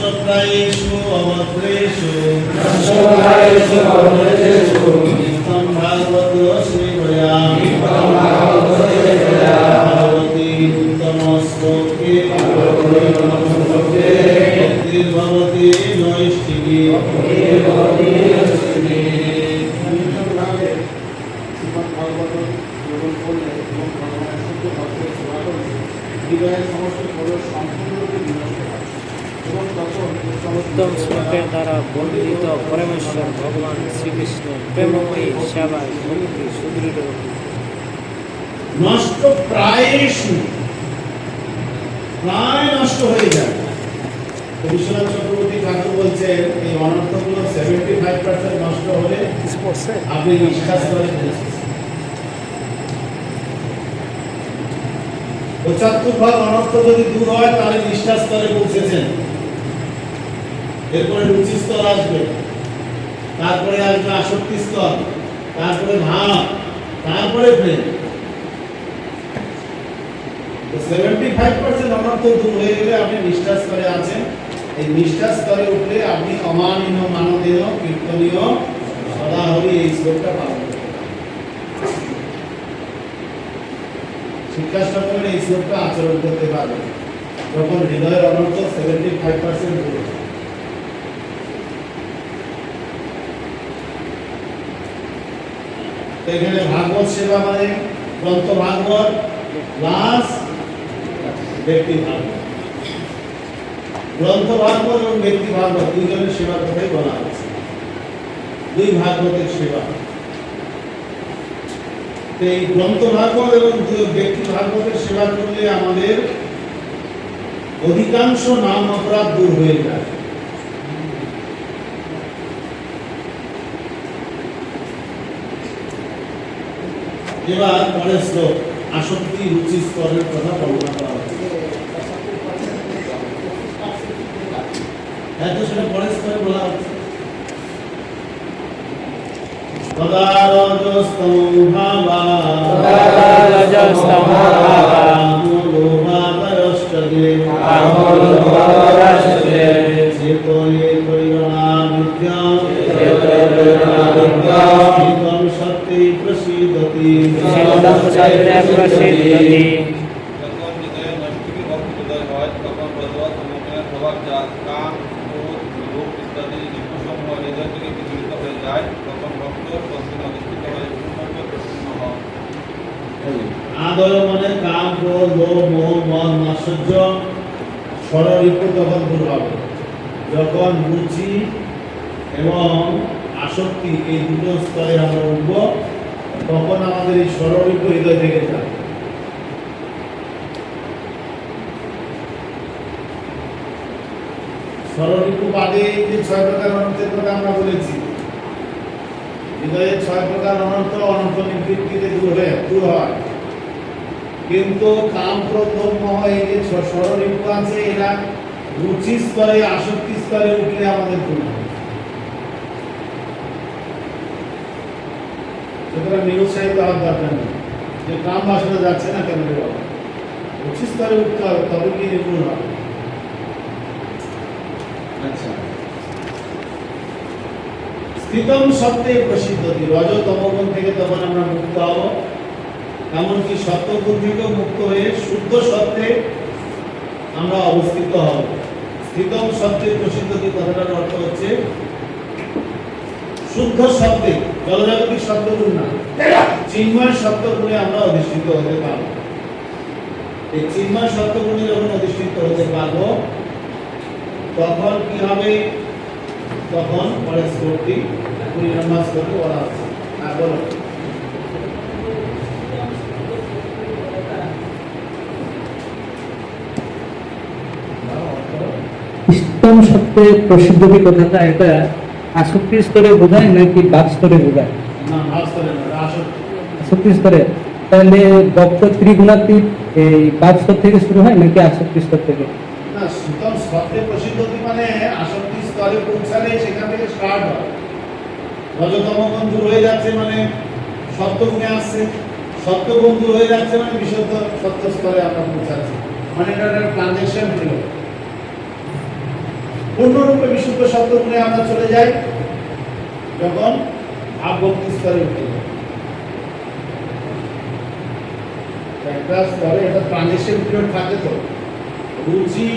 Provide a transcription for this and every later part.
নষ্টপ্রায়েষু অভদ্রেষু নিত্যং ভাগবত সেবয়া ভগবতী উত্তম শ্লোকে ভক্তির্ভবতি নৈষ্ঠিকী। উত্তম শ্লোকের দ্বারা বর্ণিত পরমেশ্বর ভগবান শ্রীকৃষ্ণের প্রেমময়ী সেবায় ভক্তি সুদৃঢ়। নষ্ট প্রায়েষু, প্রায় নষ্ট হয়ে যায়। বিশ্বনাথ চক্রবর্তী ঠাকুর বলছেন এই অনর্থগুলো 75% নষ্ট হলে আপনি নিষ্ঠা স্তরে পৌঁছেছেন। 75% অনর্থ যদি দূর হয় তাহলে নিষ্ঠা স্তরে পৌঁছেছেন। এরপরে রুচি স্তর আসবে, তারপরে আসবে আসক্তি স্তর, তারপরে ভাব, তারপরে প্রেম। 75% অনর্থ দূর হয়ে গেলে আপনি নিষ্ঠা স্তরে আছেন। এই নিষ্ঠা স্তরে উঠলে আপনি অমানীয় মাননীয় কীর্তনীয় সদা হরি এই শ্লোকটা পাবেন। শিক্ষাষ্ট করে এই শ্লোকটা আচরণ করতে পারবেন যখন হৃদয়ের অনর্থ 75% দূর হবে। এখানে ভাগবত সেবা মানে গ্রন্থ ভাগবত প্লাস ব্যক্তি ভাগবত। গ্রন্থ ভাগবত এবং ব্যক্তি ভাগবত দুইজনের সেবার কথাই বলা হচ্ছে। দুই ভাগবতের সেবা। এই গ্রন্থ ভাগবত এবং ব্যক্তি ভাগবতের সেবা করলে আমাদের অধিকাংশ নাম অপরাধ দূর হয়ে যায়। এবার পরের শ্লোক আসক্তি রুচি স্তরের কথা বর্ণনা করা হচ্ছে। এত সেটা পরের স্তরে বলা হচ্ছে। আদর মনে কাম ক্রোধ লোভ মোহ মদ মাৎসর্য ষড়রিপু তখন দূর হবে। যখন রুচি এবং আসক্তি এই দুটো স্তরে আমরা উঠব তখন আমাদের এই ষড়রিপু হৃদয় থেকে যাবে। ষড়রিপু বাদে যে 6 প্রকার অনর্থের কথা আমরা বলেছি, হৃদয়ের 6 প্রকার অনর্থ অনর্থ নিবৃত্তিতে দূর হয়। কিন্তু কাম ক্রোধ মোহ এই যে ষড়রিপু আছে এরা রুচি স্তরে আসক্তি স্তরে উঠলে আমাদের দূর হবে। সুতরাং নিরুৎসাহিত হওয়ার দরকার নেই যে কাম বাসনা যাচ্ছে না কেন, রুচি স্তরে উঠতে হবে, তবে কি নিপুণ হবে। আচ্ছা, স্থিতম সত্যে প্রসিদ্ধতি, রজ তমগুণ থেকে তখন আমরা মুক্ত হব। এমনকি সত্যগুণ থেকে মুক্ত হয়ে শুদ্ধ সত্যে আমরা অবস্থিত হব। স্থিতম সত্যে প্রসিদ্ধতি কথাটার অর্থ হচ্ছে শুদ্ধ সত্যে, জলজাগতিক সত্যগুণ না, চিন্ময় সত্যগুণে আমরা অধিষ্ঠিত হতে পারব। এই চিন্ময় সত্যগুণে যখন অধিষ্ঠিত হতে পারব তখন কি হবে? তখন পরের শ্লোকটি 20 নম্বর শ্লোকে বলা আছে। হ্যাঁ বলো। স্থিতম সত্যে প্রসিদ্ধতি কথাটা এটা আসক্তি স্তরে বোঝায় নাকি ভাব স্তরে বোঝায়? না, ভাব স্তরে না, আসক্তি স্তরে। তাহলে ভক্ত ত্রিগুণাতীত এই ভাব স্তর থেকে শুরু হয় নাকি আসক্তি স্তর থেকে? না, স্থিতম সত্যে প্রসিদ্ধতি মানে আসক্তি স্তরে পৌঁছালে সেখান থেকে স্টার্ট হয়। রজতম গুণ দূর হয়ে যাচ্ছে মানে সত্যগুণে আসছে, সত্যগুণ দূর হয়ে যাচ্ছে মানে বিশুদ্ধ সত্য স্তরে আমরা পৌঁছাচ্ছি। মানে এটা একটা ট্রানজিশন ছিল। পূর্ণরূপে বিশুদ্ধ সত্যগুণে আমরা চলে যাই যখন ভাব ভক্তি স্তরে উঠে যাই। একটা স্তরে এটা ট্রানজিশন পিরিয়ড থাকে, তো রুচি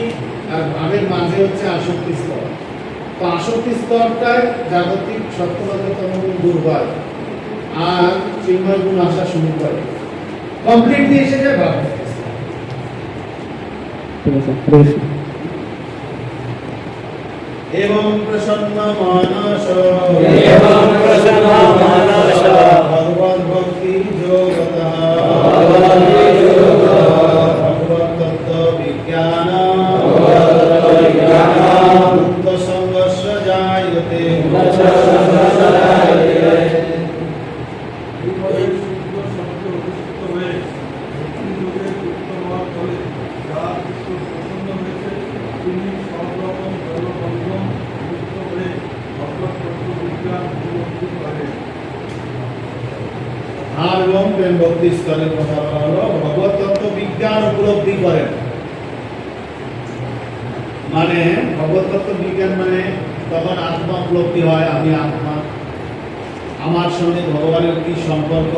আর ভাবের মাঝে হচ্ছে আসক্তি স্তর। তো আসক্তি স্তরটায় জাগতিক সত্যগততম গুণ দূর হয় আর চিন্ময় গুণ আসা শুরু করে, কমপ্লিটলি এসে যায় ভাব ভক্তি স্তর। ঠিক আছে, হরে কৃষ্ণ। एवं प्रसन्न मानस भगवद भक्ति योगतः भगवद तत्व विज्ञान मुक्त संगस्य जायते। আর এবং প্রেম ভক্তি স্তরের কথা বলা হলো, ভগবত তত্ত্ব বিজ্ঞান উপলব্ধি করেন। মানে ভগবত তত্ত্ব বিজ্ঞান মানে তখন আত্মা উপলব্ধি হয়, আমি আত্মা, আমার সঙ্গে ভগবানের কি সম্পর্ক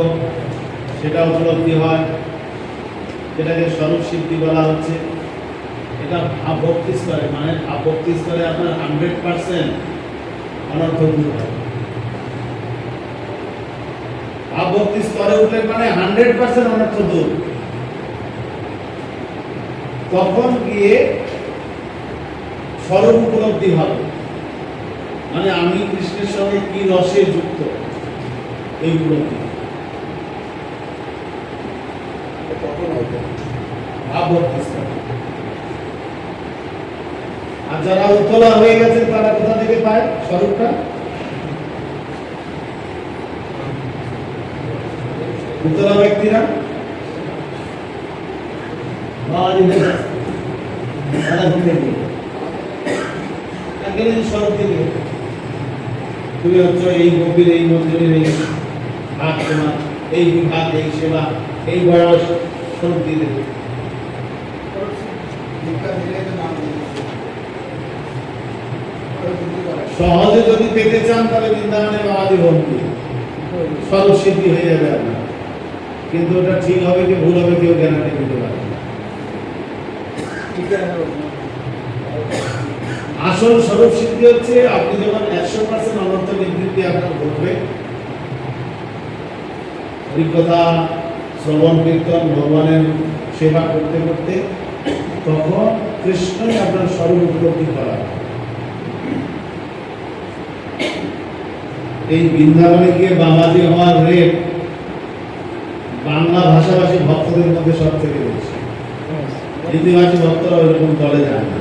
সেটা উপলব্ধি হয়, যেটাকে স্বরূপ সিদ্ধি বলা হচ্ছে। এটা ভাব ভক্তি স্তরে, মানে ভাব ভক্তি স্তরে আপনার 100% অনর্থ দূর হয়। ভাব ভক্তি স্তরে উঠলে মানে 100% অনর্থ দূর। তখন গিয়ে স্বরূপ উপলব্ধি হবে, মানে আমি কৃষ্ণের সঙ্গে কি রসে যুক্ত, এই উপলব্ধি ভাব ভক্তি স্তরে। আর যারা উত্তলা হয়ে গেছে তারা কোথা থেকে পায় স্বরূপটা? উত্তলা ব্যক্তিরা স্বরূপ থেকে তুমি হচ্ছে এই গভীর, এই মন্দিরের এই ভাগ, তোমার এই বিভাগ, এই সেবা, এই বয়স স্বরূপ দিয়ে দেবে। সহজে যদি পেতে চান তাহলে বৃন্দাবনে বাবাজি ভক্তি স্বরূপ সিদ্ধি হয়ে যাবে আপনার। কিন্তু ওটা ঠিক হবে কি ভুল হবে কেউ গ্যারান্টি দিতে পারে না। আসল স্বরূপ সিদ্ধি হচ্ছে আপনি যখন 100% অনর্থ নিবৃত্তি আপনার ঘটবে, অভিজ্ঞতা, শ্রবণ কীর্তন, ভগবানের সেবা করতে করতে, তখন কৃষ্ণই আপনার স্বরূপ উপলব্ধি করা। এই বৃন্দাবনে গিয়ে বাবাজি হওয়ার রেট বাংলা ভাষাভাষী ভক্তদের মধ্যে সব থেকে বেশি। হিন্দিভাষী ভক্তরা ওইরকম দলে যায় না,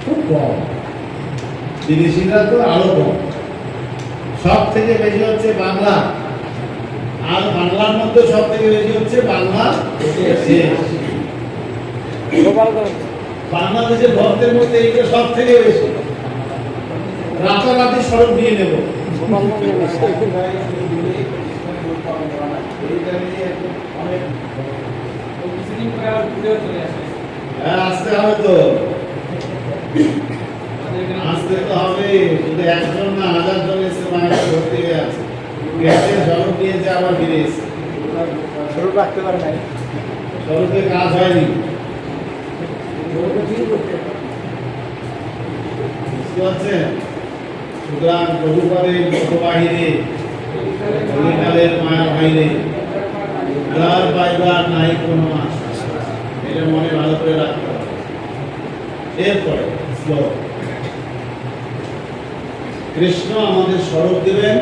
খুব কম। বিদেশিরা তো আরো কম। সব থেকে বেশি হচ্ছে বাংলা, আর বাংলার মধ্যে সব থেকে বেশি হচ্ছে বাংলা। বাংলাদেশের ভক্তের মধ্যে এইটা সব থেকে বেশি। রাতারাতি স্বরূপ নিয়ে নেব। আসতে হবে তো, আসতে তো হবে। শুধু একজন না, 1000 জন এসে মায়ের ভর্তি হয়ে আছে, স্বরূপ নিয়েছে, আবার ফিরে এসে স্বরূপ রাখতে পারে নাই, স্বরূপে কাজ হয়নি। বুঝতে পারছেন? সুতরাং প্রভুপাদের বাহিরে, হরিকালের মায়ার বাইরে উদার পাইবার নাই কোনো আশা। এটা মনে ভালো করে রাখতে হবে। এরপরে শ্লোক, কৃষ্ণ আমাদের স্বরূপ দেবেন,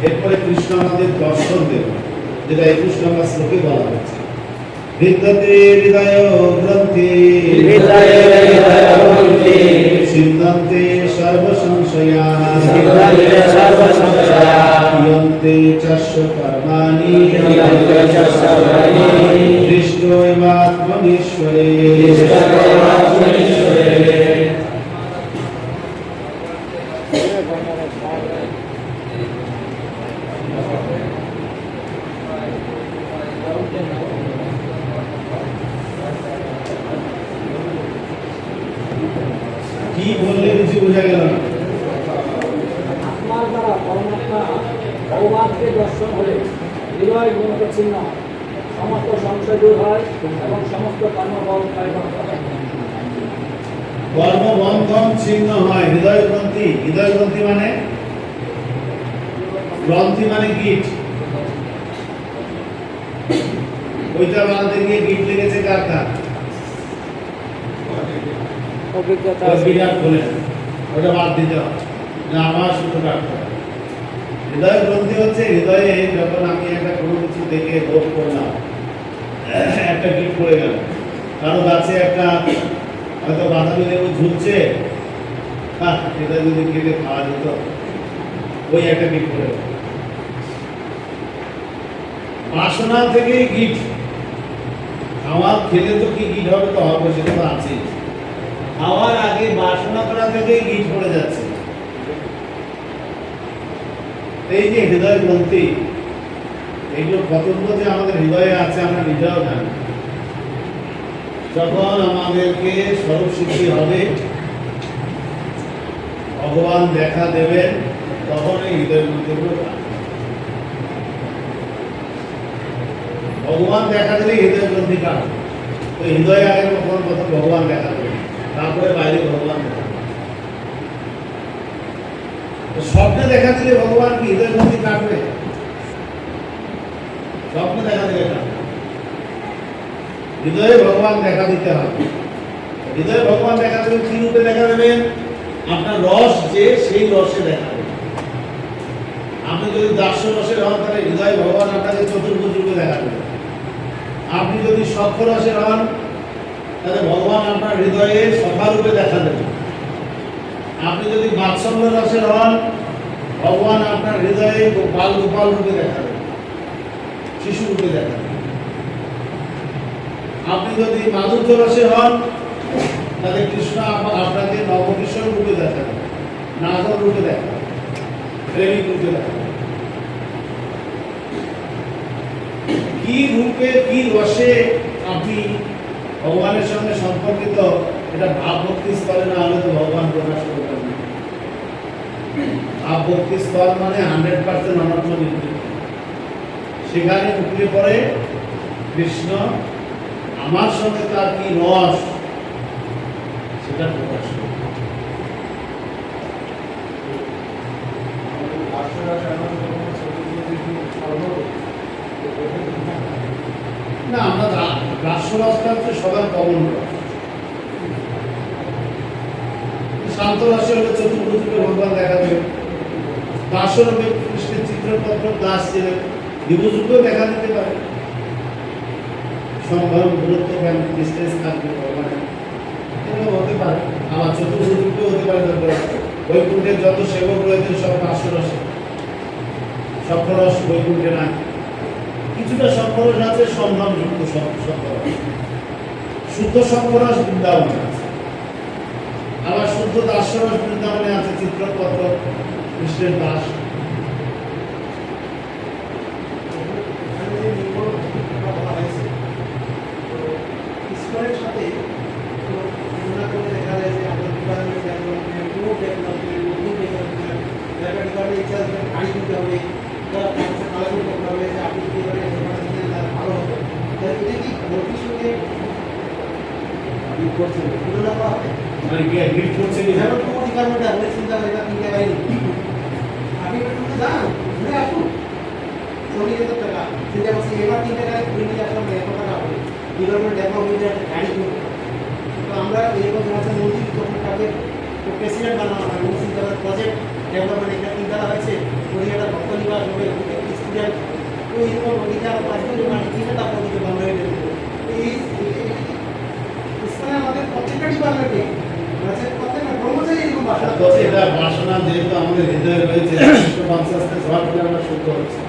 এরপরে কৃষ্ণ আমাদের দর্শন দেবেন, যেটা 21 নম্বর শ্লোকে বলা হচ্ছে। বিদ্যতে হৃদয় গ্রন্থি সিদ্ধান্তে সর্বসংশয়া ইয়ন্তে চাস্য কর্মাণি দৃষ্টৈবাত্মনীশ্বরে। কি কি বললে কিছু বোঝা গেল না। আত্মার দ্বারা পরমাত্মা ভগবানকে দর্শন হলে হৃদয় গ্রন্থ ছিন্ন হয়, সমস্ত সংশয় দূর হয় এবং সমস্ত কর্মবল ক্ষয়বন্ধ হয়। কর্মবন্ধন ছিন্ন হয়, হৃদয় গ্রন্থি। হৃদয় গ্রন্থি মানে গ্রন্থি মানে গিট। ওইটা বানাতে গিয়ে গিট লেগেছে কার কার? অভিজ্ঞতা ওই আছে। বিরাট বলেন ওটা বাদ দিতে হবে না, আমার শুধু কাটতে হবে। হৃদয় গ্রন্থি হচ্ছে হৃদয়ে যখন আমি একটা কোনো কিছু দেখে বোধ করলাম, একটা গিট পড়ে গেল, কারো গাছে একটা হয়তো বাতাবি লেবু ঝুলছে, এটা যদি কেটে খাওয়া যেত, ওই একটা গিট পড়ে গেল। বাসনা থেকেই গিট। খাওয়ার খেলে তো কি গিট হবে, তো হবে, সেটা তো আছে। খাওয়ার আগে বাসনা করা থেকেই গিট পড়ে যাচ্ছে। এই যে হৃদয় গ্রন্থি, এইগুলো কতগুলো যে আমাদের হৃদয়ে আছে আমরা নিজেও জানি। যখন আমাদেরকে স্বরূপ সিদ্ধি হবে, ভগবান দেখা দেবেন, তখন এই হৃদয় গ্রন্থিগুলো কাটবে। ভগবান দেখা দিলে হৃদয় গ্রন্থি কাটবে। তো হৃদয়ে আগে প্রথম ভগবান দেখা দেবে, তারপরে বাইরে ভগবান দেখা দেবে। তো স্বপ্নে দেখা দিলে ভগবান কি হৃদয় গ্রন্থি কাটবে? স্বপ্নে দেখা দিলে কাটবে। হৃদয়ে ভগবান দেখা দিতে হবে। হৃদয়ে ভগবান দেখা দেবেন কি রূপে দেখা দেবেন? আপনার রস যে, সেই রসে দেখা দেবেন। আপনি যদি দাস্য রসের হন, তাহলে হৃদয়ে ভগবান আপনাকে চতুর্ভুজ রূপে দেখা দেবেন। আপনি যদি সখ্য রসের হন, তাহলে ভগবান আপনার হৃদয়ে সখা রূপে দেখা দেবেন। আপনি যদি বাৎসল্য রসের হন, ভগবান আপনার হৃদয়ে গোপাল গোপাল রূপে দেখা দেবেন, শিশু রূপে দেখা দেবেন। আপনি যদি মাধুর্য রসের হন, তাহলে কৃষ্ণ আপনাকে নবকিশোর রূপে দেখা দেবেন, নাগর রূপে দেখা দেবেন, প্রেমিক রূপে দেখা দেবেন। কি রূপে কি রসে আপনি ভগবানের সঙ্গে সম্পর্কিত, এটা ভাব ভক্তি স্তরে না হলে তো ভগবান প্রকাশ করবেন না। ভাব ভক্তি স্তর মানে 100% অনন্য নির্ভর। সেখানে উঠলে পরে কৃষ্ণ আমার সঙ্গে তার কি রস, সেটা প্রকাশ করবে। না, আমরা রাষ্ট্ররাষ্ট্র হচ্ছে সদা কমন রস। শান্ত রাশি হলে চতুর্ভুজকে ভগবান দেখা দেবে। দাসরূপে কৃষ্ণের চিত্রপত্র দাস ছিলেন, দ্বিভুজকেও দেখা দিতে পারে। সম্ভাব্য দূরত্ব জ্ঞান ডিস্টেন্স থাকবে ভগবানের, এগুলো হতে পারে। আবার চতুর্ভুজকেও হতে পারে। বৈকুণ্ঠের যত সেবক রয়েছে সব রাষ্ট্ররসে, সক্ষরস বৈকুণ্ঠে নাই। কিছুটা সক্ষরস আছে, সম্ভ্রমযুক্ত সক্ষরস। শুদ্ধ সক্ষরস বৃন্দাবনে আছে, আবার শুদ্ধ দাসরস বৃন্দাবনে আছে। চিত্রপত্র কৃষ্ণের দাস। ঈশ্বরের সাথে তুলনা করে দেখা যায় যে আমাদের department development, no development, no development, department ইচ্ছা গাড়ি দিতে হবে, কালাগুলো করতে হবে, যে আপনি যদি এবারে ভালো হবে, তাহলে এটা কি ভর্তির সঙ্গে তুলনা করা হবে? মানে কি হিট করছে কি? যেমন কোনো ডিপার্টমেন্টে আপনি চিন্তা করেন আপনি গাড়ি আপনি একটু যান ঘুরে আসুন, 40,000 টাকা চিন্তা করছি, এবার 3 টাকায় ঘুরে নিয়ে আসলাম, 100 টাকা হবে। ডিপার্টমেন্ট ডেভেলপমেন্ট একটা গাড়ি কিনতে হবে। তো আমরা এরকম আছে মন্ত্রী যখন তাদের প্রেসিডেন্ট বানানো হয়, মন্ত্রী তাদের প্রজেক্ট ডেভেলপমেন্ট একটা চিন্তা হয়েছে, ওই একটা ভক্ত নিবাস হবে, স্টুডেন্ট, তো এরকম অধিকার পাঁচজন মানে চিন্তা পদ্ধতি বন্ধ হয়ে যাবে। এই স্থানে আমাদের প্রত্যেকটা ডিপার্টমেন্টে কর্মচারী এরকম বাসা তো এটা বাসনা যেহেতু আমাদের হৃদয়ে রয়েছে, কনসাসনেস হওয়ার ফলে আমরা শুদ্ধ হচ্ছি।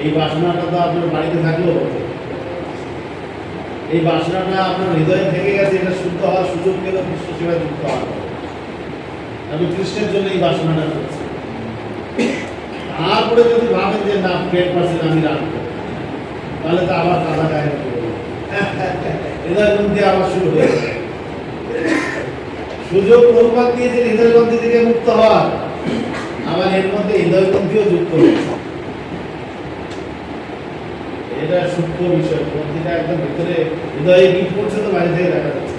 এই বাসনাটা তো আপনার বাড়িতে থাকলেও হতো। এই বাসনাটা আপনার হৃদয়ে থেকে গেছে, এটা শুদ্ধ হওয়ার সুযোগ পেল কৃষ্ণ সেবায় যুক্ত হওয়ার পরে। আমি কৃষ্ণের জন্য এই বাসনাটা করছি। তারপরে যদি ভাবেন যে না 10% আমি রাখবো, তাহলে তো আবার কাদা গায়ে হৃদয় মধ্যে আবার শুরু হয়ে যাবে। সুযোগ প্রভুপাত দিয়েছেন হৃদয়গ্রন্থি থেকে মুক্ত হওয়ার, আবার এর মধ্যে হৃদয়গ্রন্থিও যুক্ত হয়েছে। এটা সূক্ষ্ম বিষয়, গ্রন্থিটা একদম ভিতরে হৃদয়ে কি করছে তো বাইরে থেকে দেখা যাচ্ছে।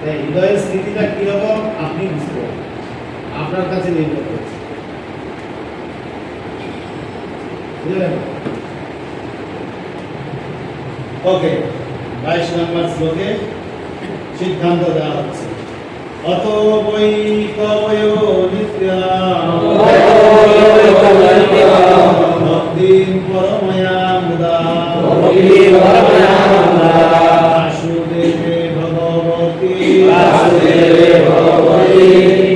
তাই হৃদয়ের স্থিতিটা কিরকম আপনি বুঝতে পারবেন, আপনার কাছে নির্ভর করছে। বুঝলেন? ওকে, 22 নম্বর শ্লোকে সিদ্ধান্ত দেওয়া হচ্ছে। অত বৈ কবয় নিত্যা ভক্তিম পরময়া মুদা বাসুদেবে ভগবতী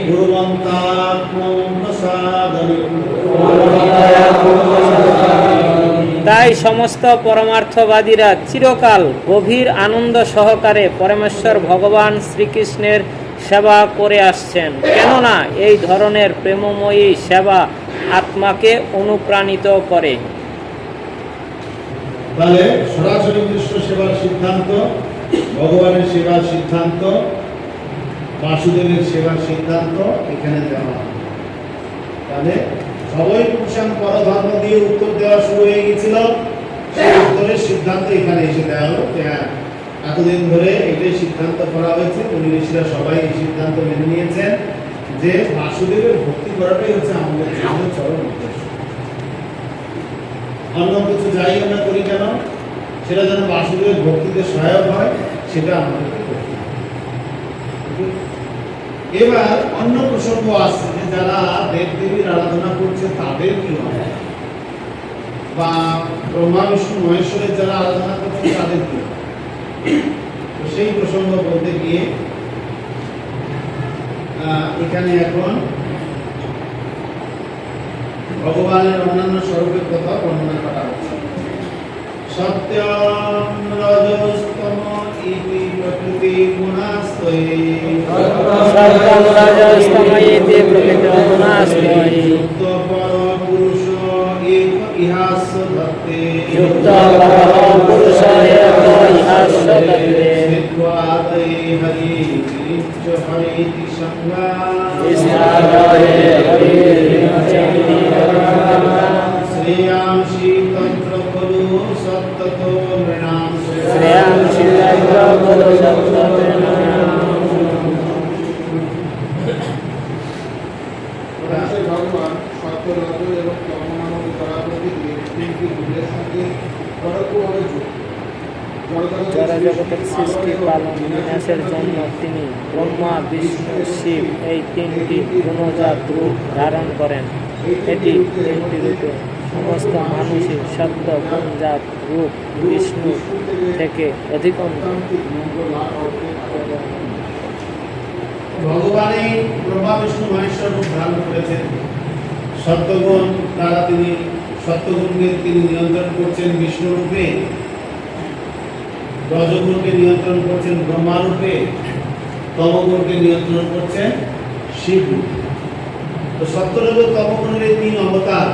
গুরুবন্তাত্মং প্রসাদনিম। তাই সমস্ত পরমার্থবাদীরা চিরকাল গভীর আনন্দ সহকারে পরমেশ্বর ভগবান শ্রীকৃষ্ণের সেবা করে আসছেন, কেননা এই ধরনের প্রেমময়ী সেবা আত্মাকে অনুপ্রাণিত করে। তাহলে সরাসরি কৃষ্ণ সেবার সিদ্ধান্ত, ভগবানের সেবার সিদ্ধান্ত, বাসুদেবের সেবার সিদ্ধান্ত এখানে দেওয়া হয়। তাহলে সবাই পুরুষাং পরধর্ম দিয়ে উত্তর দেওয়া শুরু হয়ে গেছিল, সেই উত্তরের সিদ্ধান্ত এখানে এসে দেওয়া হলো যে হ্যাঁ, এতদিন ধরে এটাই সিদ্ধান্ত করা হয়েছে, মুনি ঋষিরা সবাই এই সিদ্ধান্ত মেনে নিয়েছেন যে বাসুদেবের ভক্তি করাটাই হচ্ছে আমাদের জীবনের চরম উদ্দেশ্য। অন্য কিছু যাই আমরা করি কেন, সেটা যেন বাসুদেবের ভক্তিতে সহায়ক হয়, সেটা আমাদেরকে করতে হবে। এবার অন্য প্রসঙ্গ আসছে যে যারা দেব দেবীর আরাধনা করছে তাদের কি হবে, বা ব্রহ্মা বিষ্ণু মহেশ্বরের যারা আরাধনা করছে তাদের কি হবে। তো সেই প্রসঙ্গ বলতে গিয়ে এখানে এখন ভগবানের অন্যান্য স্বরূপের কথা বর্ণনা করা হচ্ছে। সত্যম রজস্তম ইতি প্রকৃতি গুণাস্তয়ে সত্যম রজস্তময়েতি প্রকৃতি গুণাস্তয়ে যুক্ত পরপুরুষ এক ইহাস্য দত্তে যুক্ত পরঃ পুরুষ এক ইহাস্য দত্তে বিদ্বাদয়ে হরি নিত্য হরিতি সংজ্ঞা বিস্তারয়ে হরির্নিত্যমিতি শ্রেয়াংসি তন্ত্র খলু সত্যতো নৃণাম শ্রেয়াংসি তন্ত্র খলু সত্যতো নৃণাম। ভগবান সত্য রজ এবং তম নামক পরাপতি তিনটি গুণের সঙ্গে পরোক্ষভাবে যুক্ত। জড়জগতের সৃষ্টি পালন বিনাশের জন্য তিনি ব্রহ্মা বিষ্ণু শিব এই তিনটি গুণজাত রূপ ধারণ করেন। এটি তিনটি রূপে সমস্ত মানুষই সত্য গুণজাত রূপ বিষ্ণু থেকে অধিক ভগবানই ব্রহ্মা বিষ্ণু মহেশ্বর রূপ ধারণ করেছেন। সত্যগুণ দ্বারা তিনি সত্যগুণকে তিনি নিয়ন্ত্রণ করছেন বিষ্ণু রূপে, রজগুণকে নিয়ন্ত্রণ করছেন ব্রহ্মা রূপে, তমগুণকে নিয়ন্ত্রণ করছেন শিব রূপে। তো সত্য রজ তমগুণের এই তিন অবতার,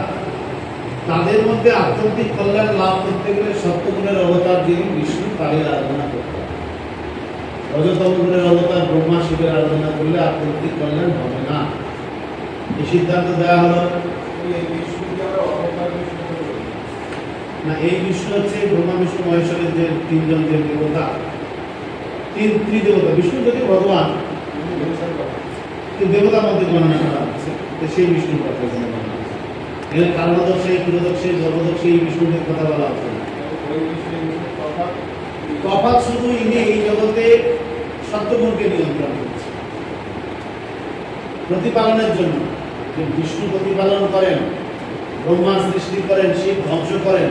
তাদের মধ্যে আধ্যাত্মিক কল্যাণ লাভ করতে গেলে সত্যগুণের অবতার যিনি বিষ্ণু তারই আরাধনা করতে হবে। রজতম গুণের অবতার ব্রহ্মা শিবের আরাধনা করলে আধ্যাত্মিক কল্যাণ হবে না। এই সিদ্ধান্ত দেওয়া হলো। না, এই বিষ্ণু হচ্ছে ব্রহ্মা বিষ্ণু মহেশ্বরের যে তিনজন যে দেবতা, তিন ত্রিদেবতা। বিষ্ণু যদি ভগবান, দেবতার মধ্যে গণনা করা হচ্ছে, সেই বিষ্ণুর কথা এখানে বলা হচ্ছে। এখানে কারণদর্শী, পুরোদর্শী, জগদর্শী এই বিষ্ণুদের কথা বলা হচ্ছে না। তফাৎ শুধু ইনি এই জগতে সত্যগুণকে নিয়ন্ত্রণ করছে প্রতিপালনের জন্য। বিষ্ণু প্রতিপালন করেন, ব্রহ্মা সৃষ্টি করেন, শিব ধ্বংস করেন।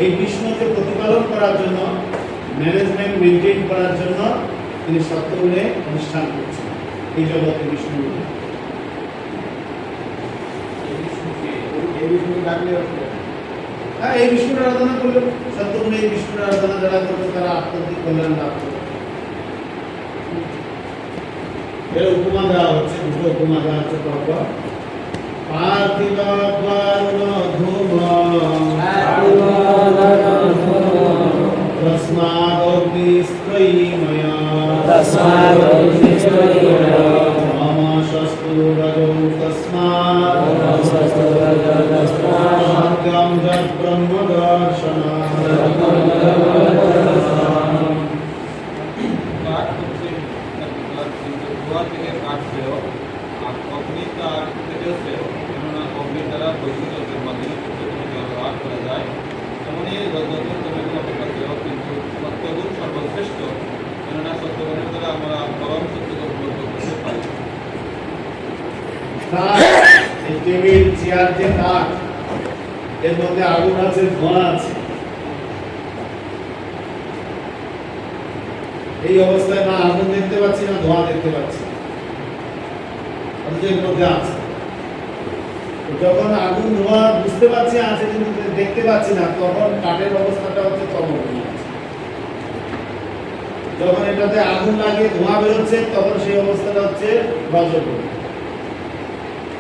এই বিষ্ণুকে প্রতিপালন করার জন্য, ম্যানেজমেন্ট মেনটেন করার জন্য তিনি সত্যগুণে অনুষ্ঠান করছেন এই জগতে। বিষ্ণু হ্যাঁ, এই বিষ্ণুর আরাধনা করলে সত্যগুণে এই বিষ্ণুর আরাধনা যারা করবে তারা আত্মাত্মিক কল্যাণ লাভ করবে। এর উপমা দেওয়া হচ্ছে, দুটো উপমা দেওয়া হচ্ছে পরপর। পার্থিব ধূম तस्मादग्निस्त्रयीमया मम शस्तु रजो तस्मात् सत्यं जत् ब्रह्मदर्शनात्। কাঠ হচ্ছে ধোয়া থেকে কাঠ সেও আর অগ্নি তার তেজস্বেও, কেননা অগ্নি দ্বারা বৈদ্যুতিকের মাধ্যমে সত্যগুণ ব্যবহার করা যায়। তেমনি রজগুণ তমগুণ অপেক্ষা সেও, কিন্তু সত্যগুণ সর্বশ্রেষ্ঠ, কেননা সত্যগুণের দ্বারা আমরা পরম সত্যকে উপলব্ধ করতে পারি। এই টেবিল চেয়ার যে কাঠ, এর মধ্যে আগুন আছে, ধোঁয়া আছে। এই অবস্থায় না আগুন দেখতে পাচ্ছি না ধোঁয়া দেখতে পাচ্ছি, অথচ এর মধ্যে আছে। যখন আগুন ধোঁয়া বুঝতে পারছি আছে কিন্তু দেখতে পাচ্ছি না, তখন কাঠের অবস্থাটা হচ্ছে তমগুণ আছে। যখন এটাতে আগুন লাগে ধোঁয়া বেরোচ্ছে তখন সেই অবস্থাটা হচ্ছে রজগুণ।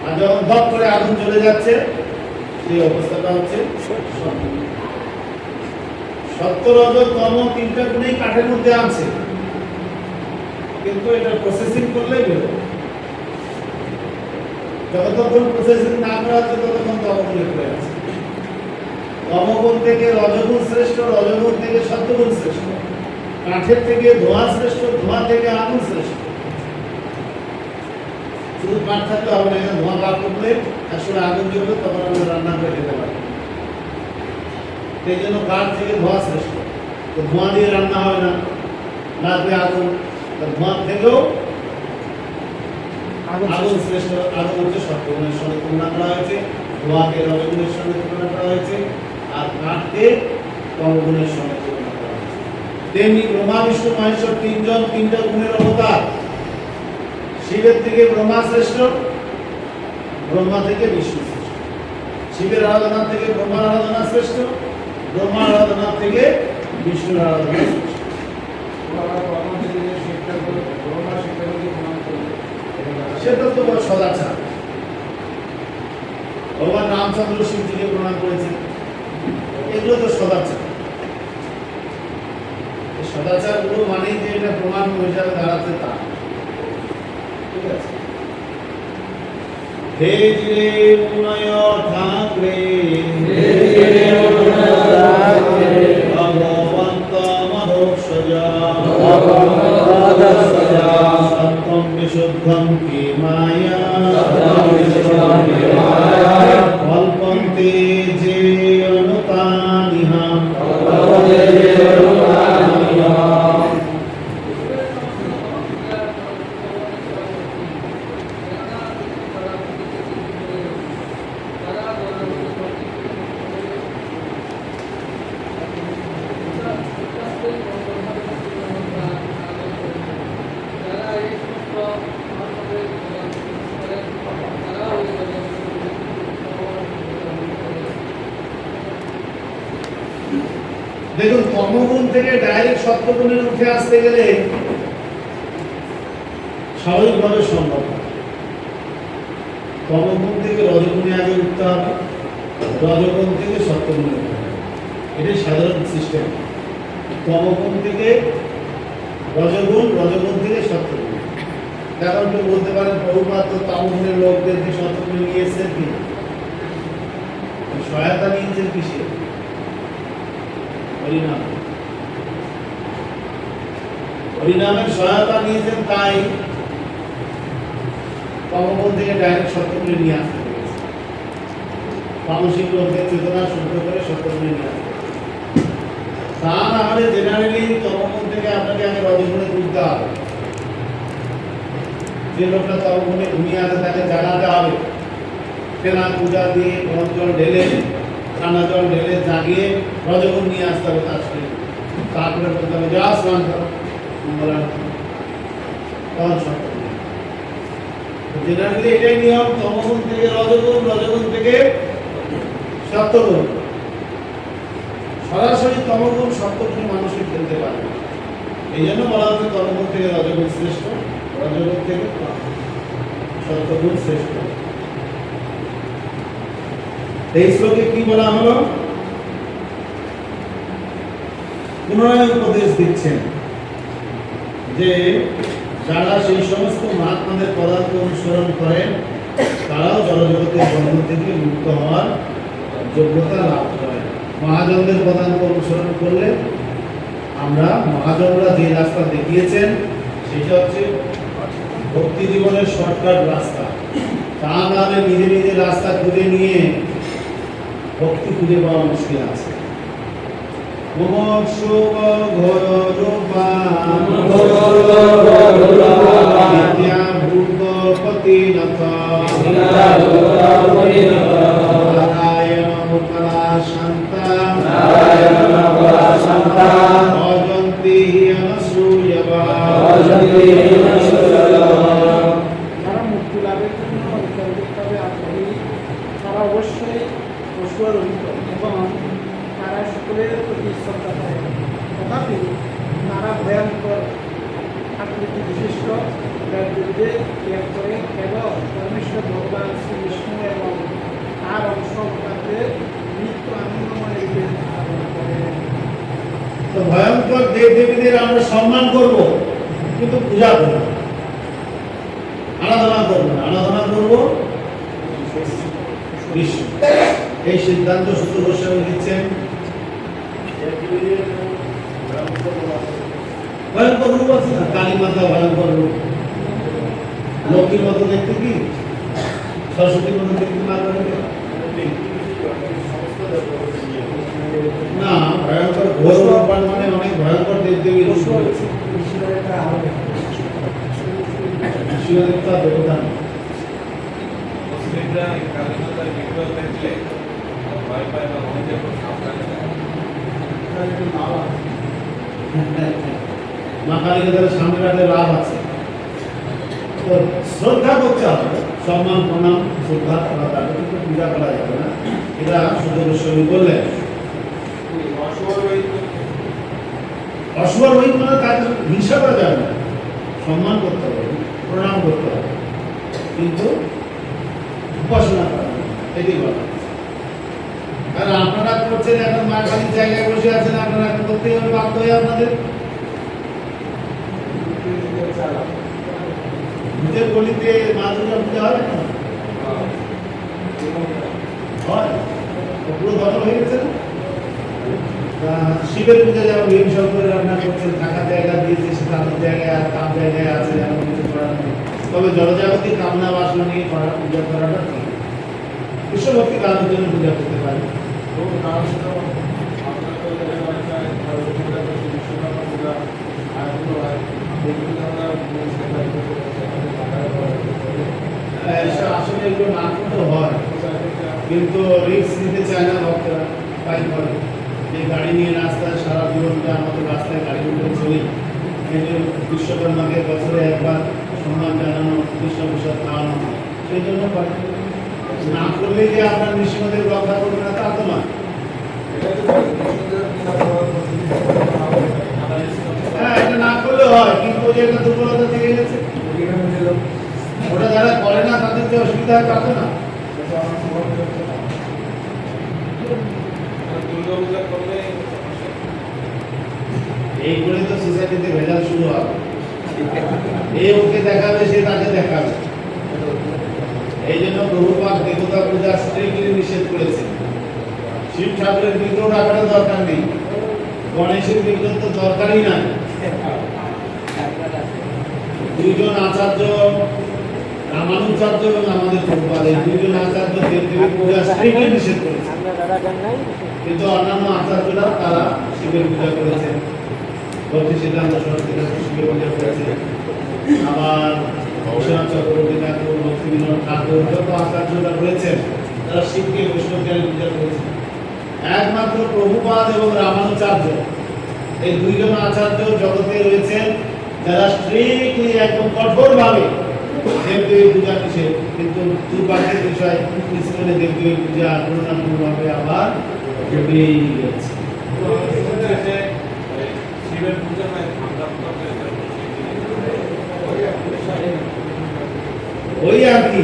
আর যখন ধপ করে আগুন চলে যাচ্ছে সেই অবস্থাটা হচ্ছে সত্যগুণ। সত্য রজ তম তিনটা গুণেই কাঠের মধ্যে আছে, কিন্তু এটা প্রসেসিং করলে বেরোবে। যতক্ষণ প্রসেসিং না করা হচ্ছে ততক্ষণ তমগুণে পড়ে আছে। তমগুণ থেকে রজগুণ শ্রেষ্ঠ, রজগুণ থেকে সত্যগুণ শ্রেষ্ঠ, কাঠের থেকে ধোঁয়া শ্রেষ্ঠ, ধোঁয়া থেকে আগুন শ্রেষ্ঠ। শুধু কাঠ থাকলে হবে না, এখানে ধোঁয়া বার করলে আসলে আগুন জ্বলবে, তখন আমরা রান্না করে খেতে পারি। সেই জন্য কাঠ থেকে ধোঁয়া শ্রেষ্ঠ। তো ধোঁয়া দিয়ে রান্না হবে না, লাগবে আগুন। ধোঁয়া থেকেও আগুন শ্রেষ্ঠ। আগুন হচ্ছে সত্যগুণের সঙ্গে তুলনা করা হয়েছে, ধোঁয়াকে রজগুণের সঙ্গে তুলনা করা হয়েছে, আর কাঠকে তমগুণের সঙ্গে তুলনা করা হয়েছে। তেমনি ব্রহ্মা বিষ্ণু মহেশ্বর তিনজন তিনটা গুণের অবতার। শিবের থেকে ব্রহ্মা শ্রেষ্ঠ, ব্রহ্মা থেকে বিষ্ণু শ্রেষ্ঠ। শিবের আরাধনা থেকে ব্রহ্মার আরাধনা শ্রেষ্ঠ, ব্রহ্মার আরাধনা থেকে বিষ্ণুর আরাধনা শ্রেষ্ঠ। সেটা তো বড় সদাচার। ভগবান রামচন্দ্র শিবজিকে প্রণাম করেছেন, এগুলো তো সদাচার। সদাচার গুলো মানেই যে এটা প্রমাণ হিসাবে দাঁড়াচ্ছে তা ঠিক আছে। হে যে উন্নয় ঠাকুরে ভগবন্ত মধুসজা সত্যম বিশুদ্ধম কি মায়া কল্পন্তে যে অনুতানিহা। দেখুন, কর্মগুণ থেকে ডাইরেক্ট সত্যগুণে উঠে আসতে গেলে স্বাভাবিকভাবে সম্ভব না। কর্মগুণ থেকে রজগুণে আগে উঠতে হবে, রজগুণ থেকে সত্যগুণে উঠতে হবে। এটাই সাধারণ সিস্টেম। কর্মগুণ থেকে রজগুণ, রজগুণ থেকে সত্যগুণ। এখন কেউ বলতে পারেন বহুবার তো তামগুণের লোকদেরকে সত্যগুণে নিয়ে এসেছেন কি, সহায়তা নিয়েছেন কিসে? হরিনাম। হরিনামের সহায়তা নিয়েছেন, তাই কর্মগুণ থেকে ডাইরেক্ট সত্যগুণে নিয়ে আসতে পেরেছে। মানসিক লোকদের চেতনা শুদ্ধ করে সত্যগুণে নিয়ে আসতে পেরেছে। তা না হলে জেনারেলি তমগুণ থেকে আপনাকে আগে রজগুণে তুলতে হবে। যে লোকটা তমগুণে ঘুমিয়ে আছে তাকে জাগাতে হবে। তেনা পূজা দিয়ে গরম জল ঢেলে, ঠান্ডা জল ঢেলে জাগিয়ে রজগুণ নিয়ে আসতে হবে তার শরীরে। তারপরে বলতে হবে যা স্নান করো, তখন সত্যগুণ। জেনারেলি এটাই নিয়ম, তমগুণ থেকে রজগুণ, রজগুণ থেকে সত্যগুণ। সরাসরি তমগুণ সত্যগুণে মানুষকে ফেলতে পারে না। এই জন্য বলা হচ্ছে তমগুণ থেকে রজগুণ শ্রেষ্ঠ, রজগুণ থেকে সত্যগুণ শ্রেষ্ঠ। এই শ্লোকে কি বলা হলো? পুনরায় উপদেশ দিচ্ছেন যে যারা সেই সমস্ত মহাত্মাদের পদার্থ অনুসরণ করেন তারাও জড়জগতের বন্ধন থেকে মুক্ত হওয়ার যোগ্যতা লাভ করেন। মহাজনদের পদার্থ অনুসরণ করলে আমরা মহাজনরা যে রাস্তা দেখিয়েছেন সেটা হচ্ছে ভক্তি জীবনের শর্টকাট রাস্তা। তা নাহলে নিজে নিজে রাস্তা খুঁজে নিয়ে ভক্তি খুঁজে পাওয়া মুশকিল আছে। মোমোৎসুক ঘোর রূপা বিদ্যা ভূত পতিনাথ নারায়ণ কলা শান্তা অজন্তি অনসূয়বা। তারা মুক্তি লাভের জন্য অন্তর্গতভাবে আগ্রহী, তারা অবশ্যই পশুরহিত এবং তারা সকলের প্রতি শ্রদ্ধা করে। তথাপি তারা ভয়ঙ্কর আকৃতি বিশিষ্ট বিরুদ্ধে ত্যাগ করে কেবল পরমেশ্বর ভগবান শ্রীবিষ্ণু এবং তার অংশ তাদের নিত্য আনন্দময় রূপে ধারণ করে। তো ভয়ঙ্কর দেব দেবীদের আমরা সম্মান করব কিন্তু পূজা করব না, আরাধনা করব না, আরাধনা করব বিষ্ণু। এই সিদ্ধান্ত সূত্র গোস্বামী দিচ্ছেন। ভয়ঙ্কর রূপ আছে না, কালী মাতা ভয়ঙ্কর রূপ, লক্ষ্মীর মতো দেখতে কি, সরস্বতীর মতো দেখতে না করে না। ভয়ঙ্কর ঘোর রূপায়ণ মানে অনেক ভয়ঙ্কর দেবদেবীর রূপ রয়েছে। শিবদেবতা দেবতা না। মুসলিমরা এই কালীমাতার বিগ্রহ দেখলে ভয় পায় বা মনে যে সাবধানে থাকে। মা কালীকে তাদের সামনে রাখলে লাভ আছে। তো শ্রদ্ধা করতে হবে, সম্মান প্রণাম শ্রদ্ধা করা যাবে, কিন্তু পূজা করা যাবে না। এটা শুদ্ধ গোস্বামী বললেন। অশ্বরোহিত মানে তাকে হিংসা করা যাবে না, সম্মান করতে হবে, প্রণাম করতে হবে, কিন্তু উপাসনা করা যাবে না। এটি বলা। আর আপনারা করছেন এখন মা কালীর জায়গায় বসে আছেন, আপনারা এখন করতেই হবে, বাধ্য হয়ে আপনাদের নিজের গলিতে মা দুর্গা পূজা হয় না, হয় পুরো দখল হয়ে গেছে না? শিবের পূজা যেমন হিংসা করে রান্না করছেন, থাকার জায়গা দিয়েছে, সে তাদের জায়গায় আর তার জায়গায় আছে, এমন কিছু করার নেই। তবে জনজাগতিক কামনা বাসনা নিয়ে পূজা করাটা ঠিক। বিশ্বভক্তি কারণের জন্য পূজা করতে পারে। আসলে এগুলো না করতে হয়, কিন্তু রিস্ক নিতে চায় না ভক্তরা, তাই করে এই গাড়ি নিয়ে রাস্তায় সারা জীবনটা আমাদের রাস্তায় গাড়ি উঠে চলি। এই যে বিশ্বকর্মাকে বছরে একবার সম্মান জানানো, কৃষ্ণপ্রসাদ খাওয়ানো, সেই জন্য করে। না করলে যে আপনার নৃসিংহদেব রক্ষা করবে না তা তো নয়। হ্যাঁ, এটা না করলে হয়, কিন্তু ওই যে একটা দুর্বলতা থেকে গেছে, ওটা যারা করে না তাদের যে অসুবিধা হয় তা তো না। দুর্গাপূজা করলে এই করে তো সোসাইটিতে ভেজাল শুরু হবে। এই ওকে দেখাবে, সে তাকে দেখাবে। এই জন্য প্রভুপাদ দেবতা পূজা স্ট্রিক্টলি নিষেধ করেছে। শিব ঠাকুরের বিগ্রহ রাখার দরকার নেই, গণেশের বিগ্রহ তো দরকারই নাই। দুইজন আচার্য, রামানুচার্য এবং আমাদের প্রভুপাদ, এই দুইজন আচার্য দেবদেবীর পূজা স্ট্রিক্টলি নিষেধ করেছে। কিন্তু অন্যান্য আচার্যরা তারা শিবের পূজা করেছেন। ভক্তি সিদ্ধান্ত সরস্বতী শিবের পূজা করেছে। আবার বিশ্বনাথ চক্রবর্তী ঠাকুর, লক্ষ্মীনারায়ণ ঠাকুর, যত আচার্যরা রয়েছেন তারা শিবকে বৈষ্ণবজ্ঞানে পূজা করেছেন। একমাত্র প্রভুপাদ এবং রামানুচার্য, এই দুইজন আচার্য জগতে রয়েছেন যারা স্ট্রিক্টলি একদম কঠোরভাবে দেবদেবীর পূজা নিষেধ। কিন্তু দুর্ভাগ্যের বিষয়, ইসকনে দেবদেবীর পূজা করুণাপূর্ণভাবে আবার জমেই গেছে। শিবের পূজা হয় ঠান্ডা ওই আর কি,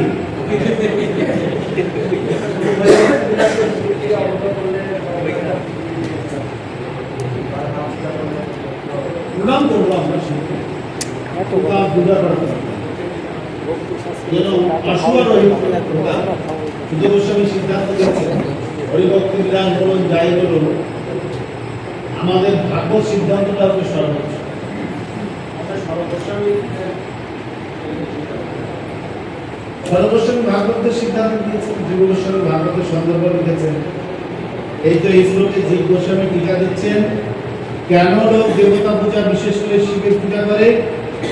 প্রণাম করবো আমরা শিখে এত তা পূজা করতে যেন আসুয়ার শুধু গোস্বামী সিদ্ধান্ত দিচ্ছেন হরিভক্তি বিধান বলুন যাই বলুন আমাদের ভাগ্য সিদ্ধান্তটা হচ্ছে সর্বোচ্চ। সর্বস্বামী ভাগবতের সিদ্ধান্ত দিয়েছেন, জীব গোস্বামী ভাগবতের সন্দর্ভ লিখেছেন। এই তো এই শ্লোকে জীব গোস্বামী টিকা দিচ্ছেন, কেন লোক দেবতা পূজা বিশেষ করে শিবের পূজা করে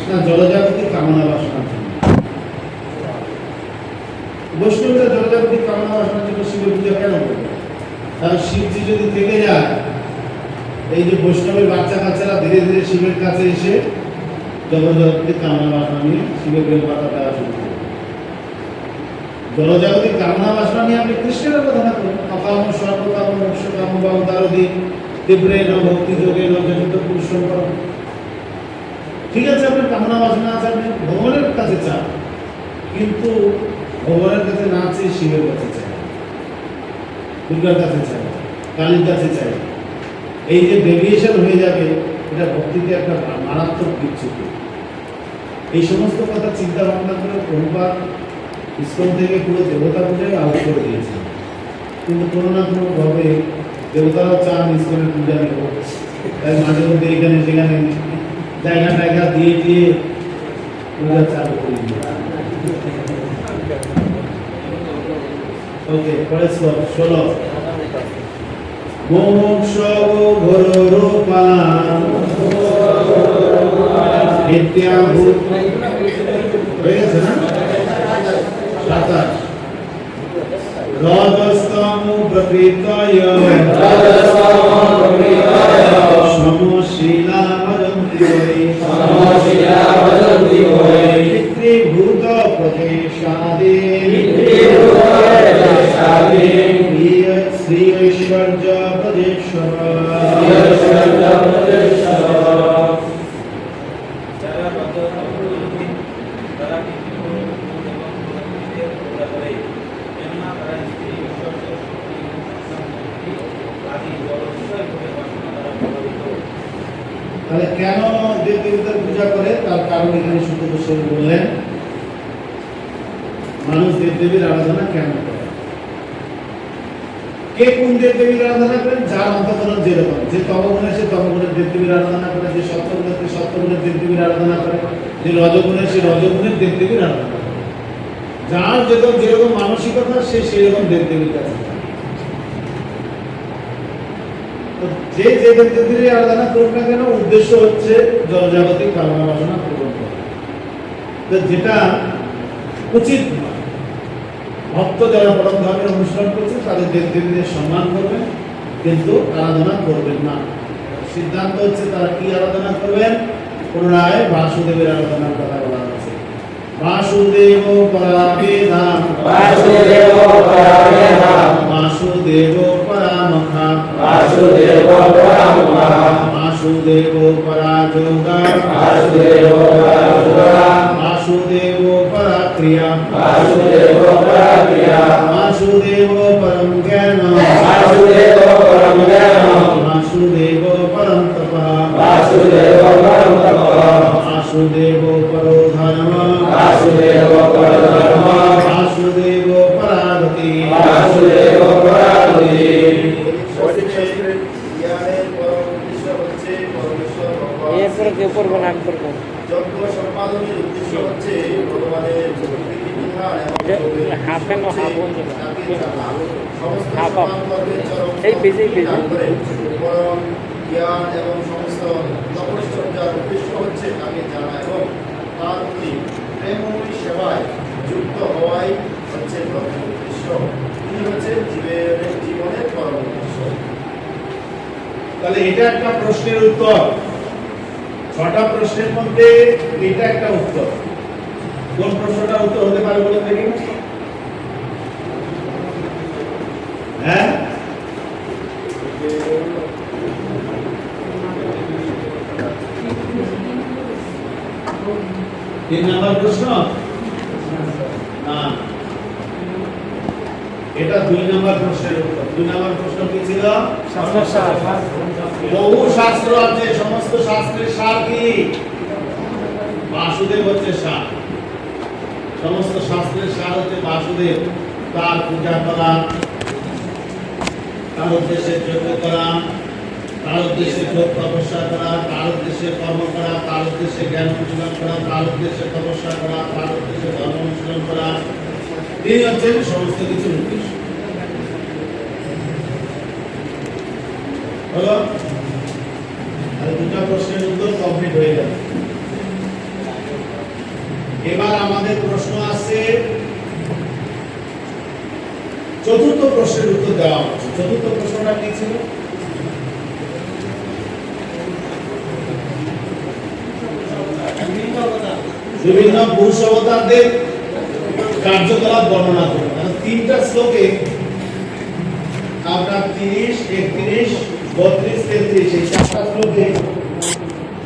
না জলজাগতিক কামনা বাসনার জন্য। বৈষ্ণবরা জলজাগতিক কামনা বাসনার জন্য শিবের পূজা কেন করবে? কারণ শিবজি যদি থেকে যায়, এই যে বৈষ্ণবের বাচ্চা কাচ্চারা ধীরে ধীরে শিবের কাছে এসে জলজাগতিক কামনা বাসনা নিয়ে শিবের বেলপাতা দেওয়া শুরু করে। জলজাগতিক কামনা বাসনা নিয়ে আপনি কৃষ্ণের কথা না করুন, অকাম সর্বকাম মোক্ষকাম বা উদারদি তীব্রে ন ভক্তি যোগে ন জগত পুরুষম করম। ঠিক আছে, আপনার কামনা বাসনা আছে, আপনি ভগবানের কাছে চান, কিন্তু ভগবানের কাছে না চেয়ে শিবের কাছে চাই, দুর্গার কাছে চাই, কালীর কাছে চাই। এই যে ডেভিয়েশন হয়ে যাবে, এটা ভক্তিতে একটা মারাত্মক বিচ্যুতি। এই সমস্ত কথা চিন্তা ভাবনা করে প্রভুপাদ ইসকন থেকে পুরো দেবতা পূজায় আউট করে দিয়েছেন, কিন্তু কোনো না কোনো ভাবে দেবতারাও চান ইসকনের পূজা নেব, তাই মাঝে মধ্যে এখানে সেখানে জায়গা দিয়ে দিয়ে পূজা চালু করে দিয়ে। ওকে, পরের শ্লোক 16 মোক্ষ ঘোর রূপান নিত্যাভূত হয়ে গেছে না? 27 রজস্তম প্রকৃতয় সমশীলা ভজন্তি বৈ পিতৃভূত প্রদেশাদে শ্রী ঐশ্বর্য প্রদেশ্বর। তাহলে কেন দেব দেবতার পূজা করে, তার কারণ এখানে শুদ্ধ গোস্বামী বললেন। মানুষ দেব দেবীর আরাধনা কেন করে? কে কোন দেব দেবীর আরাধনা করেন? যার অন্তঃকরণ যেরকম, যে তমগুণে সে তমগুণের দেব দেবীর আরাধনা করে, যে সত্যগুণে সে সত্যগুণের দেব দেবীর আরাধনা করে, যে রজগুণে সে রজগুণের দেব দেবীর আরাধনা করে। যার যেরকম মানসিকতা সে সেরকম দেব দেবীর কাছে যায়। যে যে দেব দেবীর আরাধনা করুক না কেন, উদ্দেশ্য হচ্ছে জলজাগতিক কামনা বাসনা পূরণ করা। তো যেটা উচিত নয়। ভক্ত যারা পরম ধর্মের অনুসরণ করছে তাদের দেব দেবীদের সম্মান করবেন, কিন্তু আরাধনা করবেন না। সিদ্ধান্ত হচ্ছে তারা কি আরাধনা করবেন। পুনরায় বাসুদেবের আরাধনার কথা বলা হচ্ছে। বাসুদেব পরাবেদাম বাসুদেব পরাবেদাম বাসুদেব পরামখা বাসুদেব পরামখা বাসুদেব পরাযোগা বাসুদেব পরাযোগা বাসুদেব পরাক্রিয়া বাসুদেব পরাক্রিয়া বাসুদেব পরম জ্ঞান বাসুদেব পরম জ্ঞান বাসুদেব পরম তপঃ বাসুদেব পরম তপঃ বাসুদেব পরো ধর্ম বাসুদেব পরম ধর্ম বাসুদেব পরাগতি বাসুদেব পরাগতি। এরপরে কেউ করবো না, আমি করবো। যজ্ঞ সম্পাদনের উদ্দেশ্য হচ্ছে ভগবানের প্রকৃতি বিধান এবং হাফ কেন হাফ বন্ধ তাকে জানা, সমস্ত হাফ হাফ। সমান্তরের চরম এই বেজেই বেজে। দান করে পরম জ্ঞান এবং সমস্ত তপশ্চর্যার উদ্দেশ্য হচ্ছে তাকে জানা এবং তার প্রতি প্রেমময়ী সেবায় যুক্ত হওয়াই হচ্ছে প্রথম উদ্দেশ্য। তিনি হচ্ছে জীবনের পরম উদ্দেশ্য। তাহলে এটা একটা প্রশ্নের উত্তর। 6টা প্রশ্নের মধ্যে এটা একটা উত্তর। কোন প্রশ্নটা উত্তর হতে পারে বলে দেখি? হ্যাঁ, 3 নম্বর প্রশ্ন না, এটা 2 নম্বর প্রশ্নের উত্তর। 2 নম্বর প্রশ্ন কি ছিল? বহু শাস্ত্র আছে, সমস্ত শাস্ত্রের সার কি? বাসুদেব হচ্ছে সার। সমস্ত শাস্ত্রের সার হচ্ছে বাসুদেব। তার পূজা করা, তার উদ্দেশ্যে যজ্ঞ করা, তার উদ্দেশ্যে যোগ তপস্যা করা, তার উদ্দেশ্যে কর্ম করা, তার উদ্দেশ্যে জ্ঞান অনুশীলন করা, তার উদ্দেশ্যে তপস্যা করা, তার উদ্দেশ্যে ধর্ম অনুশীলন করা, তিনি হচ্ছেন সমস্ত কিছুর উদ্দেশ্য। হলো? আর দুটো প্রশ্নের উত্তর কমপ্লিট হয়ে গেল। এবার আমাদের প্রশ্ন আছে, চতুর্থ প্রশ্নের উত্তর দেওয়া হচ্ছে। চতুর্থ প্রশ্নটা কি ছিল? বিভিন্ন পুরুষ অবতারদের কার্যকলাপ বর্ণনা করুন। তিনটা শ্লোকে আপনার 30, 31, 32, 33 এই চারটা শ্লোকে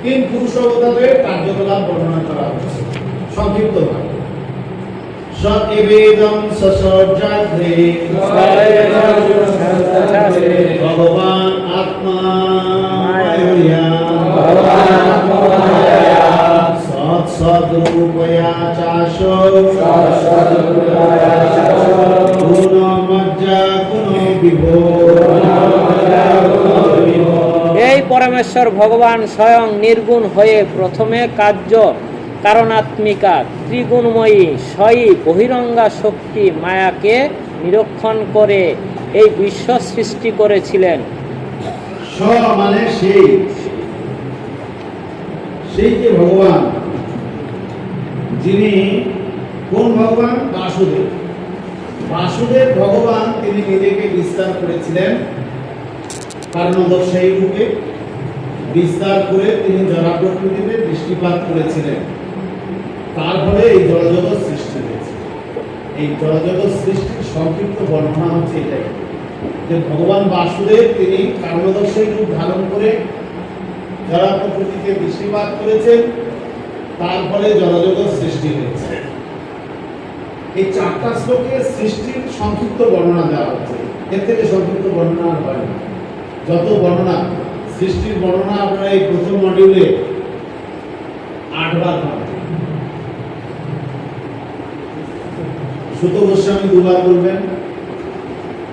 তিন পুরুষ অবতারের কার্যকলাপ বর্ণনা করা হয়েছে সংক্ষিপ্তভাবে। সকেবেদম সসর্জাগ্রে ভগবান আত্মা মায়া সৎসদ্রূপয়া চাশ গুণমজ্জা গুণবিভো। এই পরমেশ্বর ভগবান স্বয়ং নির্গুণ হয়ে প্রথমে কার্য কারণাত্মিকা ত্রিগুণময়ী স্বয়ী বহিরঙ্গা শক্তি মায়াকে নিরীক্ষণ করে এই বিশ্ব সৃষ্টি করেছিলেন। স মানে সেই, সেই যে ভগবান, যিনি কোন ভগবান? বাসুদেব। বাসুদেব ভগবান তিনি নিজেকে বিস্তার করেছিলেন কারণদর্শী রূপে। বিস্তার করে তিনি জড় প্রকৃতিতে দৃষ্টিপাত করেছিলেন। তার ফলে এই জড়জগৎ সৃষ্টি হয়েছে। এই জড়জগৎ সৃষ্টির সংক্ষিপ্ত বর্ণনা হচ্ছে এটাই, যে ভগবান বাসুদেব তিনি কারণদর্শী রূপ ধারণ করে জড় প্রকৃতিতে দৃষ্টিপাত করেছেন, তার ফলে জড়জগৎ সৃষ্টি হয়েছে। এই চারটা শ্লোকে সৃষ্টির সংক্ষিপ্ত বর্ণনা দেওয়া হচ্ছে। এর থেকে সংক্ষিপ্ত বর্ণনা আর হয় না। যত বর্ণনা, সৃষ্টির বর্ণনা আপনারা এই প্রথম মডিউলে 8 বার পাবেন। সুত গোস্বামী 2 বার বলবেন,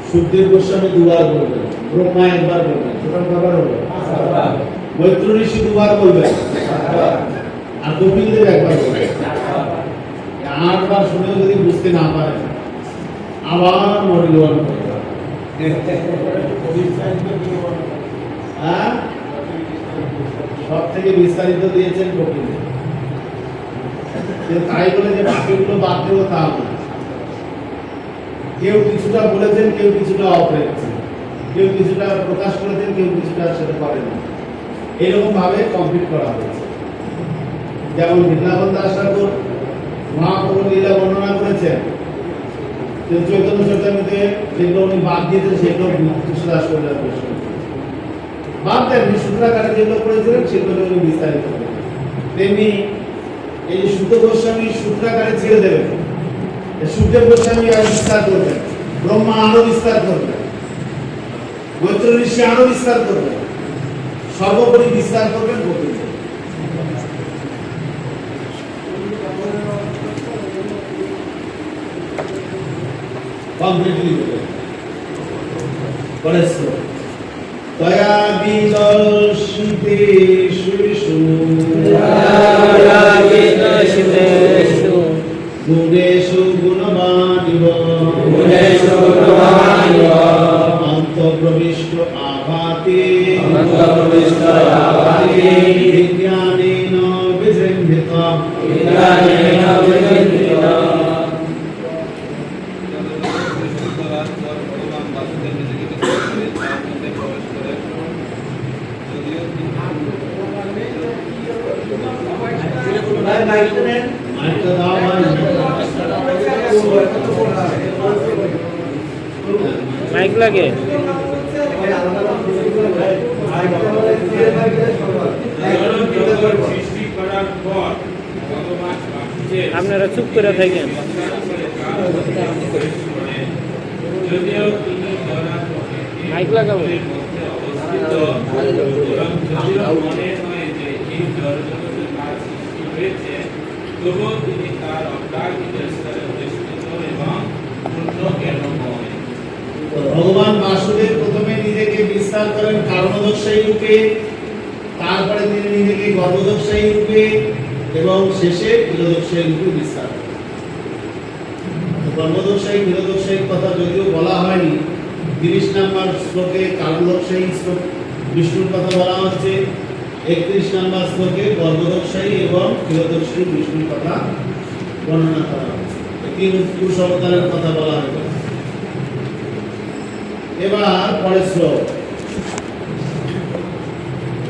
সুখদেব গোস্বামী 2 বার বলবেন, ব্রহ্মা 1 বার বলবেন। টোটাল কবার হলো? 7 বার। মৈত্র ঋষি 2 বার বলবেন, আর কপিল দেব 1 বার বলবেন। 8 বার শুনেও যদি বুঝতে না পারেন, আবার মডিউল 1 করতে হবে। হ্যাঁ, সব থেকে বিস্তারিত দিয়েছেন কপিল দেব। তাই বলে যে বাকিগুলো বাদ দেবো তা না। কেউ কিছুটা বলেছেন, কেউ কিছুটা অফ রেখেছেন, কেউ কিছুটা প্রকাশ করেছেন, কেউ কিছুটা সেটা করেন না। এরকম ভাবে কমপ্লিট করা হয়েছে। যেমন বৃন্দাবন দাস ঠাকুর মহাপ্রভু লীলা বর্ণনা করেছেন, চৈতন্য চৈতন্যতে যেগুলো উনি বাদ দিয়েছেন সেগুলো কৃষ্ণদাস করিলাম বাদ দেন। সূত্রাকারে যেগুলো করেছিলেন সেগুলো উনি বিস্তারিত করেন। তেমনি এই যে সুত গোস্বামী সূত্রাকারে ছেড়ে দেবেন, সুখদেব গোস্বামী আরো বিস্তার করবেন, ব্রহ্মা আরো বিস্তার করবেন, মৈত্র ঋষি আরো বিস্তার করবেন, সর্বোপরি বিস্তার করবেন কপিল দেব। কমপ্লিটলি পরেশ তয়া বিদর্শিতে সুরিষু গুণেষু গুণবানিব অন্তঃপ্রবিষ্ট আভাতে বিজ্ঞানেন বিজৃম্ভিত ভগবান বাসুদেব নিজেকে বিস্তার করে তার মধ্যে প্রবেশ করে। যদিও মাইক লাগে সৃষ্টি করার পর ভগবান বাসুদেব আপনারা চুপ করে থাকেন। যদিও তিনি ধরা পড়ে মাইক লাগাবো। মধ্যে অবস্থিত, এবং যদিও মনে হয় যে এই জড়জগতের কাজ সৃষ্টি হয়েছে, তবুও তিনি তার অপ্রাকৃত স্তরে অধিষ্ঠিত এবং পূর্ণ জ্ঞানময়। ভগবান বাসুদেব প্রথমে নিজেকে বিস্তার করেন কারণদর্শী রূপে, তারপরে তিনি নিজেকে গর্ভদর্শী রূপে এবং শেষে ক্ষীরদর্শী রূপে বিস্তার করেন। গর্ভদর্শী ক্ষীরদর্শীর কথা যদিও বলা হয়নি, 30 নম্বর শ্লোকে কারণদর্শী শ্লোক বিষ্ণুর কথা বলা হচ্ছে, 31 নম্বর শ্লোকে গর্ভদর্শী এবং ক্ষীরদর্শী বিষ্ণুর কথা বর্ণনা করা হচ্ছে। তিন পুরুষ অবতারের কথা বলা হয়েছে। এবার পরের শ্লোক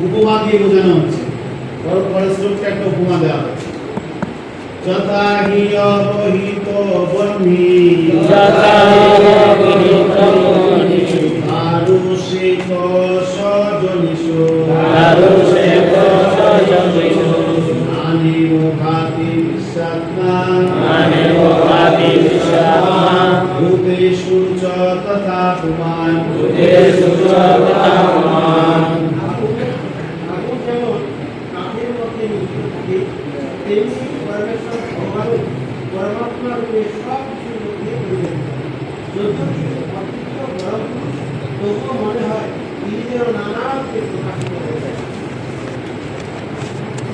উপমা দিয়ে বোঝানো হচ্ছে। পরের শ্লোকটা একটা উপমা দেওয়া হচ্ছে। যথা হি অবহিত বহ্নি আরুষিক সজনিষু আনিব ভাতি বিশ্বাত্মা ভূতেষু চ তথা পুমান আগুন যেমন কাঠের মধ্যে নিহিত থাকে, তেমনি পরমেশ্বর ভগবান পরমাত্মা রূপে সব কিছুর মধ্যে পরিবেশিত। যদিও তিনি অতৃপ্ত পরমপুরুষ, তবুও মনে হয় তিনি যেন নানা রূপে প্রকাশিত হয়েছেন।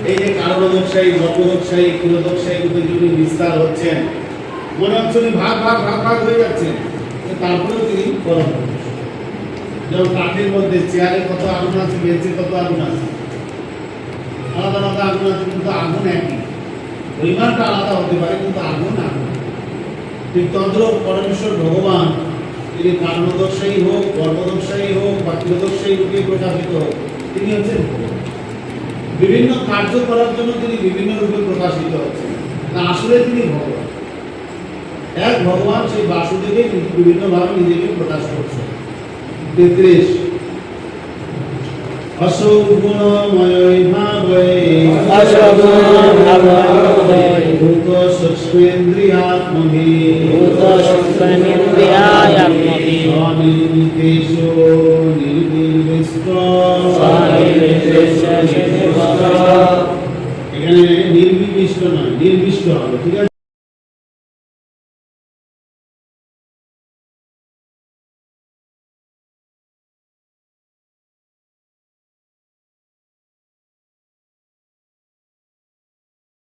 এই যে কারণদর্শী, গর্ভদর্শী, ক্ষীরদর্শী রূপে যিনি বিস্তার হচ্ছেন, মনে হচ্ছে উনি ভাগ হয়ে যাচ্ছেন, তারপরেও তিনি পরম পুরুষ। যেমন কাঠের মধ্যে চেয়ারে কত আগুন আছে, বেঞ্চে কত আগুন আছে, আলাদা আলাদা আগুন আছে, কিন্তু আগুন একই। পরিমাণটা আলাদা হতে পারে, কিন্তু আগুন আগুন। ঠিক তদ্রূপ পরমেশ্বর ভগবান তিনি কারণদর্শী হোক, গর্ভদর্শী হোক বা ক্ষীরদর্শী রূপে প্রকাশিত হোক, তিনি হচ্ছেন ভগবান। বিভিন্ন কার্য করার জন্য তিনি বিভিন্ন রূপে প্রকাশিত হচ্ছেন, না আসলে তিনি ভগবান। এক ভগবান সেই বাসুদেবে বিভিন্ন ভাবে নিজেকে প্রকাশ করছেন। 33 অসগুণময় ভাবে ভূত সূক্ষ্মেন্দ্রিয়াত্মভি অনির্মিতেষু নির্বিষ্ট। এখানে নির্বিষ্ট নয়, নির্বিষ্ট হবে, ঠিক আছে।